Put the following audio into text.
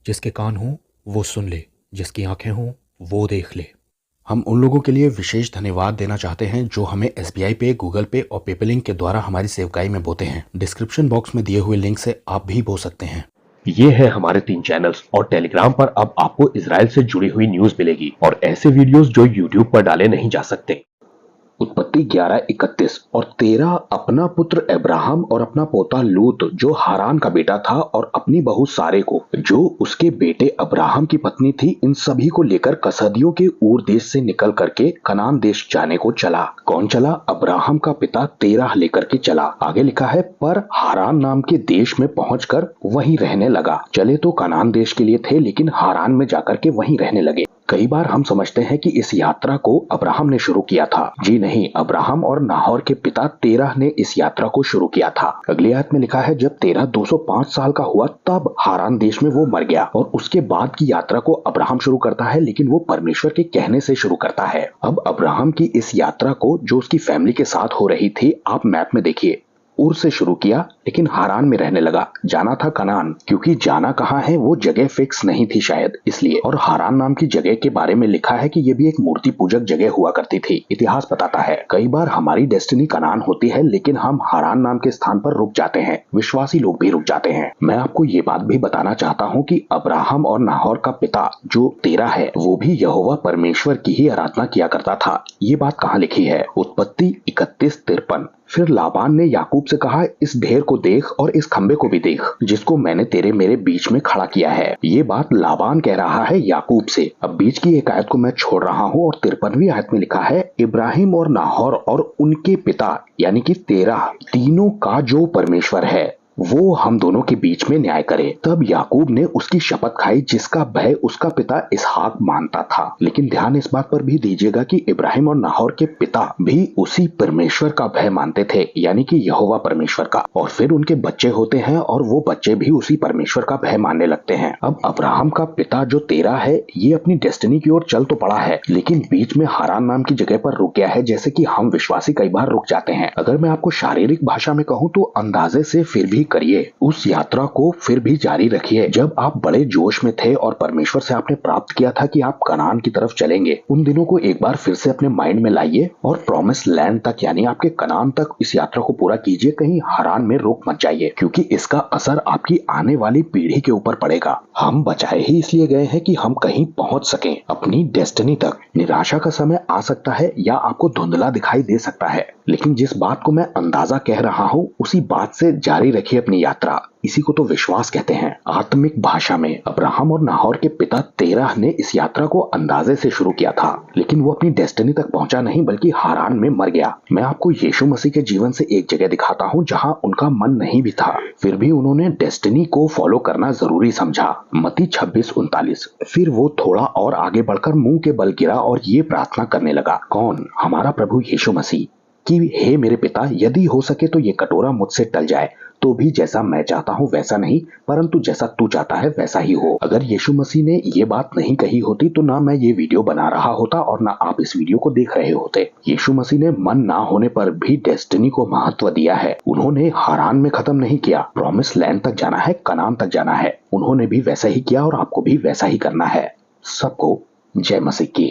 जिसके कान हों वो सुन ले, जिसकी आंखें हों वो देख ले। हम उन लोगों के लिए विशेष धन्यवाद देना चाहते हैं जो हमें एसबीआई पे, गूगल पे और पेपलिंक के द्वारा हमारी सेवकाई में बोते हैं। डिस्क्रिप्शन बॉक्स में दिए हुए लिंक से आप भी बो सकते हैं। ये है हमारे 3 चैनल्स और टेलीग्राम पर अब आपको इजराइल से जुड़ी हुई न्यूज मिलेगी और ऐसे वीडियोस जो यूट्यूब पर डाले नहीं जा सकते। उत्पत्ति 11:31 और तेरह अपना पुत्र अब्राहम और अपना पोता लूत जो हारान का बेटा था और अपनी बहू सारे को जो उसके बेटे अब्राहम की पत्नी थी, इन सभी को लेकर कसदियों के ऊर देश से निकल करके कनान देश जाने को चला। कौन चला? अब्राहम का पिता तेरह लेकर के चला। आगे लिखा है, पर हारान नाम के देश में पहुंचकर वहीं रहने लगा। चले तो कनान देश के लिए थे, लेकिन हारान में जाकर के वहीं रहने लगे। कई बार हम समझते हैं कि इस यात्रा को अब्राहम ने शुरू किया था। जी नहीं, अब्राहम और नाहोर के पिता तेरह ने इस यात्रा को शुरू किया था। अगली आयत में लिखा है, जब तेरह 205 साल का हुआ तब हारान देश में वो मर गया। और उसके बाद की यात्रा को अब्राहम शुरू करता है, लेकिन वो परमेश्वर के कहने से शुरू करता है। अब अब्राहम की इस यात्रा को जो उसकी फैमिली के साथ हो रही थी, आप मैप में देखिए, उर से शुरू किया लेकिन हारान में रहने लगा। जाना था कनान, क्योंकि जाना कहाँ है वो जगह फिक्स नहीं थी शायद इसलिए। और हारान नाम की जगह के बारे में लिखा है कि ये भी एक मूर्ति पूजक जगह हुआ करती थी। इतिहास बताता है कई बार हमारी डेस्टिनी कनान होती है, लेकिन हम हारान नाम के स्थान पर रुक जाते हैं। विश्वासी लोग भी रुक जाते हैं। मैं आपको ये बात भी बताना चाहता हूँ कि अब्राहम और नाहोर का पिता जो तेरह है, वो भी यहोवा परमेश्वर की ही आराधना किया करता था। ये बात कहाँ लिखी है? उत्पत्ति 31:53। फिर लाबान ने याकूब से कहा, इस ढेर को देख और इस खंबे को भी देख, जिसको मैंने तेरे मेरे बीच में खड़ा किया है। ये बात लाबान कह रहा है याकूब से। अब बीच की एक आयत को मैं छोड़ रहा हूँ और 53वीं आयत में लिखा है, इब्राहिम और नाहोर और उनके पिता यानी कि तेरह तीनों का जो परमेश्वर है वो हम दोनों के बीच में न्याय करे। तब याकूब ने उसकी शपथ खाई जिसका भय उसका पिता इसहाक मानता था। लेकिन ध्यान इस बात पर भी दीजिएगा कि इब्राहिम और नाहोर के पिता भी उसी परमेश्वर का भय मानते थे, यानी कि यहोवा परमेश्वर का। और फिर उनके बच्चे होते हैं और वो बच्चे भी उसी परमेश्वर का भय मानने लगते हैं। अब अब्राहम का पिता जो तेरह है, ये अपनी डेस्टिनी की ओर चल तो पड़ा है, लेकिन बीच में हारान नाम की जगह पर रुक गया है, जैसे कि हम विश्वासी कई बार रुक जाते हैं। अगर मैं आपको शारीरिक भाषा में कहूँ तो अंदाजे से फिर भी करिए, उस यात्रा को फिर भी जारी रखिए। जब आप बड़े जोश में थे और परमेश्वर से आपने प्राप्त किया था कि आप कनान की तरफ चलेंगे, उन दिनों को एक बार फिर से अपने माइंड में लाइए और प्रॉमिस लैंड तक यानी आपके कनान तक इस यात्रा को पूरा कीजिए। कहीं हारान में रोक मत जाइए, क्योंकि इसका असर आपकी आने वाली पीढ़ी के ऊपर पड़ेगा। हम बचाए ही इसलिए गए हैं कि हम कहीं पहुंच सकें अपनी डेस्टिनी तक। निराशा का समय आ सकता है या आपको धुंधला दिखाई दे सकता है, लेकिन जिस बात को मैं अंदाजा कह रहा हूँ उसी बात से जारी रखिए अपनी यात्रा। इसी को तो विश्वास कहते हैं आत्मिक भाषा में। अब्राहम और नाहोर के पिता तेरह ने इस यात्रा को अंदाजे से शुरू किया था, लेकिन वो अपनी डेस्टिनी तक पहुंचा नहीं बल्कि हारान में मर गया। मैं आपको यीशु मसीह के जीवन से एक जगह दिखाता हूँ जहाँ उनका मन नहीं भी था, फिर भी उन्होंने डेस्टिनी को फॉलो करना जरूरी समझा। मत्ती 26:39। फिर वो थोड़ा और आगे बढ़कर मुंह के बल गिरा और ये प्रार्थना करने लगा। कौन? हमारा प्रभु यीशु मसीह, कि हे मेरे पिता, यदि हो सके तो ये कटोरा मुझसे टल जाए, तो भी जैसा मैं चाहता हूँ वैसा नहीं, परंतु जैसा तू चाहता है वैसा ही हो। अगर यीशु मसीह ने ये बात नहीं कही होती तो ना मैं ये वीडियो बना रहा होता और ना आप इस वीडियो को देख रहे होते। यीशु मसीह ने मन ना होने पर भी डेस्टिनी को महत्व दिया है। उन्होंने हारान में खत्म नहीं किया। प्रॉमिस लैंड तक जाना है, कनान तक जाना है। उन्होंने भी वैसा ही किया और आपको भी वैसा ही करना है। सबको जय मसीह की।